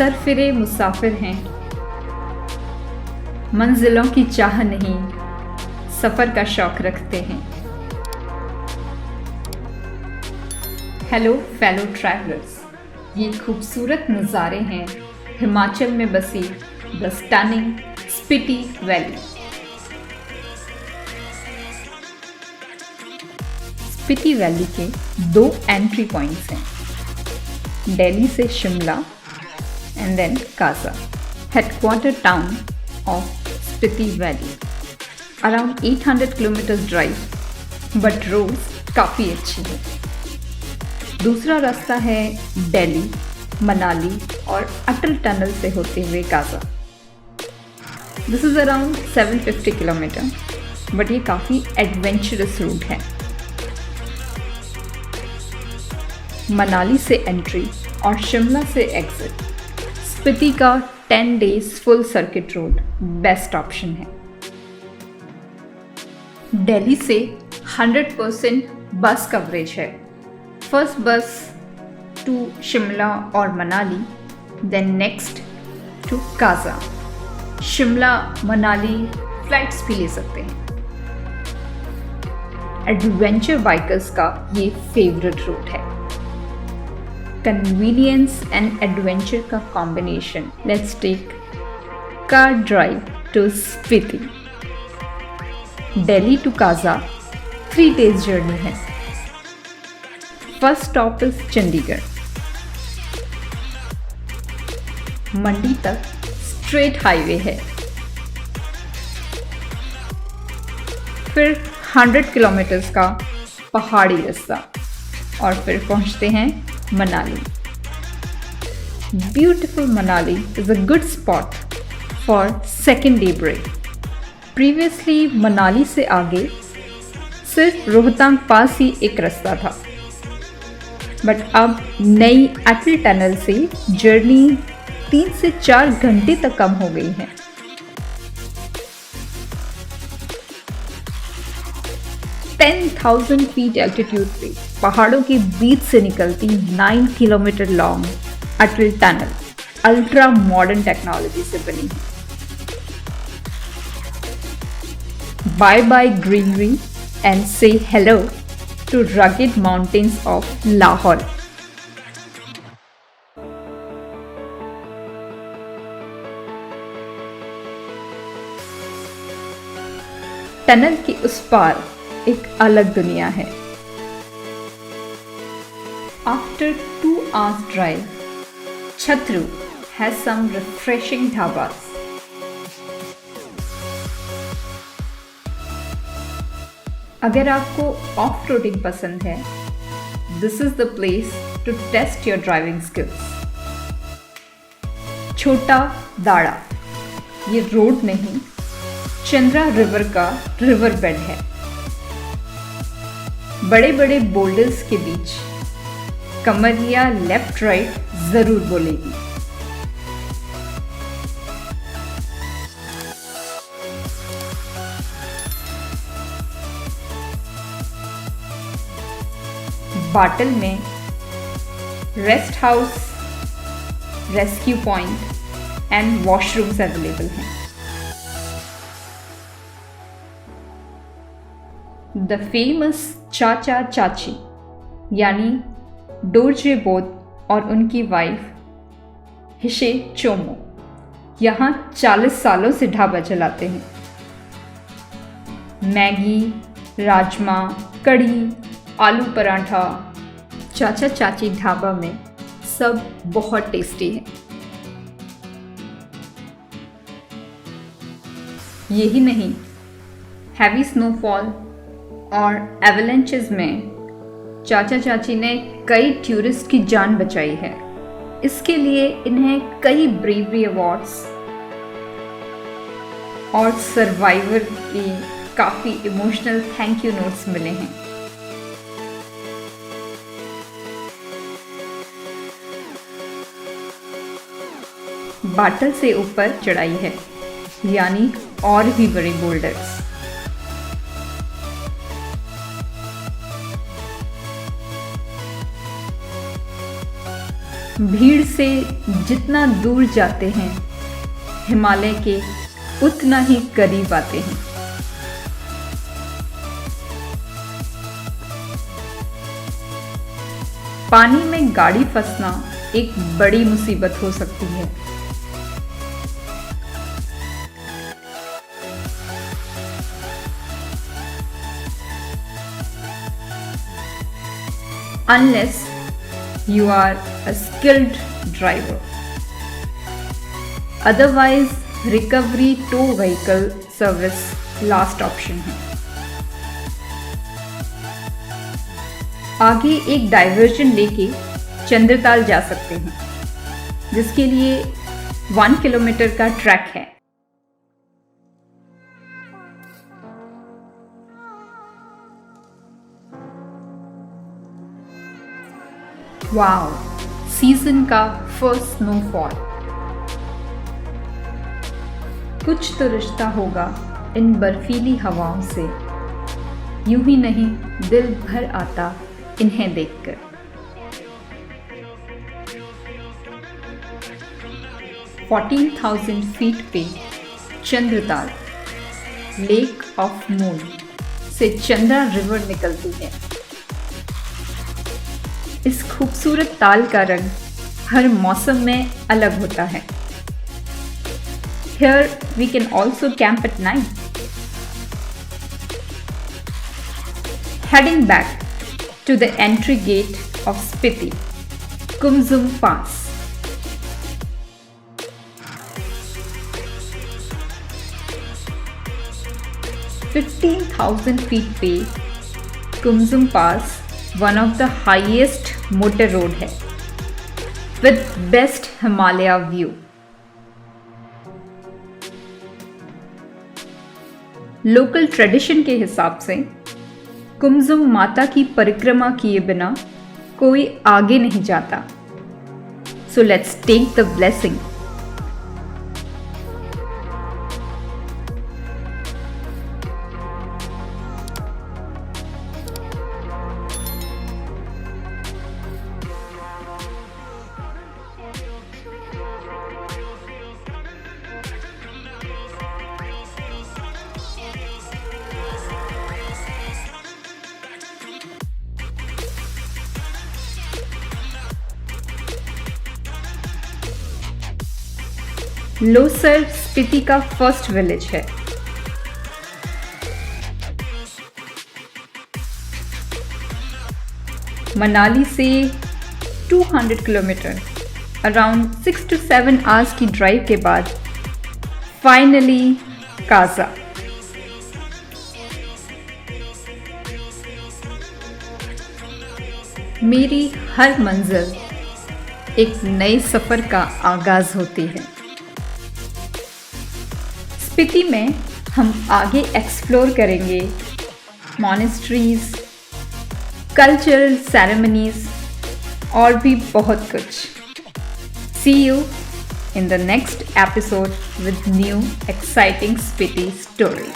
सरफिरे मुसाफिर हैं, मंजिलों की चाह नहीं, सफ़र का शौक रखते हैं। हेलो फेलो ट्रैवलर्स, ये खूबसूरत नज़ारे हैं हिमाचल में बसी the stunning Spiti valley. Spiti valley के 2 एंट्री पॉइंट्स हैं, दिल्ली से Shimla and then Kaza, headquarter town of Spiti valley. Around 800 kilometre drive, but road काफ़ी अच्छी है। दूसरा रास्ता है दिल्ली, मनाली और अटल टनल से होते हुए Kaza. This is around 750 kilometre, but ये काफ़ी एडवेंचरस रूट है। मनाली से एंट्री और शिमला से एग्जिट, स्पीति का 10 days full circuit road best option है। दिल्ली से 100% बस कवरेज है। फर्स्ट बस टू शिमला और Manali, then next to Kaza. Shimla Manali flights भी ले सकते हैं। एडवेंचर बाइकर्स का ये फेवरेट रूट है। कन्वीनियंस एंड एडवेंचर का combination. Let's take car drive to Spiti. Delhi to Kaza 3 days journey है। First stop is Chandigarh. Mandi तक स्ट्रेट हाईवे है। फिर 100 किलोमीटर्स का पहाड़ी रास्ता और फिर पहुंचते हैं Manali. Beautiful Manali is a good spot for second day break. Previously Manali से आगे सिर्फ रोहतांग पास ही एक रास्ता था, बट अब नई अटल टनल से जर्नी 3 से 4 घंटे तक कम हो गई है। $10,000 फीट एल्टीट्यूड पे पहाड़ों के बीच से निकलती 9 kilometre long Atal tunnel ultra modern technology से बनी है। बाय बाय ग्रीनरी एंड से hello to rugged mountains of Lahaul. Tunnel के उस पार एक अलग दुनिया है। After 2 hours drive, Chhatru has some refreshing dhabas. अगर आपको ऑफ रोडिंग पसंद है, this is the place to test your driving skills. Chhota Dhara, ये रोड नहीं, चंद्रा रिवर का रिवर बेड है। बड़े बड़े बोल्डर्स के बीच कमरिया लेफ्ट राइट जरूर बोलेगी। बाटल में rest house, rescue point and washrooms available हैं। द फेमस चाचा चाची यानी डोरजे बोध और उनकी वाइफ हिशे चोमो यहाँ 40 सालों से ढाबा चलाते हैं। मैगी, राजमा, कढ़ी, आलू पराठा, चाचा चाची ढाबा में सब बहुत टेस्टी है। यही नहीं, हैवी स्नोफॉल और एवलेंचेस में चाचा चाची ने कई टूरिस्ट की जान बचाई है। इसके लिए इन्हें कई ब्रेवरी अवार्ड्स और सर्वाइवर की काफ़ी इमोशनल थैंक यू नोट्स मिले हैं। बाटल से ऊपर चढ़ाई है, यानी और भी बड़े बोल्डर्स। भीड़ से जितना दूर जाते हैं, हिमालय के उतना ही करीब आते हैं। पानी में गाड़ी फंसना एक बड़ी मुसीबत हो सकती है। Unless you are a skilled driver. Otherwise, recovery tow vehicle service last option है। आगे एक डाइवर्जन लेके चंद्रताल जा सकते हैं, जिसके लिए 1 किलोमीटर का ट्रैक है। वाओ, सीजन का फर्स्ट स्नोफॉल। कुछ तो रिश्ता होगा इन बर्फीली हवाओं से, यूं ही नहीं दिल भर आता इन्हें देखकर। $14,000 फीट पे चंद्रताल लेक ऑफ मून से चंद्रा रिवर निकलती है। इस खूबसूरत ताल का रंग हर मौसम में अलग होता है। Here we can also camp at night. Heading back to the entry gate of Spiti, Kumsum Pass. $15,000 feet पे Kumsum Pass one of the highest motor road है with best Himalaya view. Local tradition के हिसाब से कुमजुम माता की परिक्रमा किए बिना कोई आगे नहीं जाता। So let's take the blessing. Losar Spiti का फर्स्ट विलेज है। मनाली से 200 किलोमीटर अराउंड 6 to 7 आवर्स की ड्राइव के बाद फाइनली काजा। मेरी हर मंजिल एक नए सफर का आगाज होती है। स्पीति में हम आगे एक्सप्लोर करेंगे मॉनेस्ट्रीज, कल्चरल सेरेमनीज और भी बहुत कुछ। See you in the next episode with new exciting Spiti story.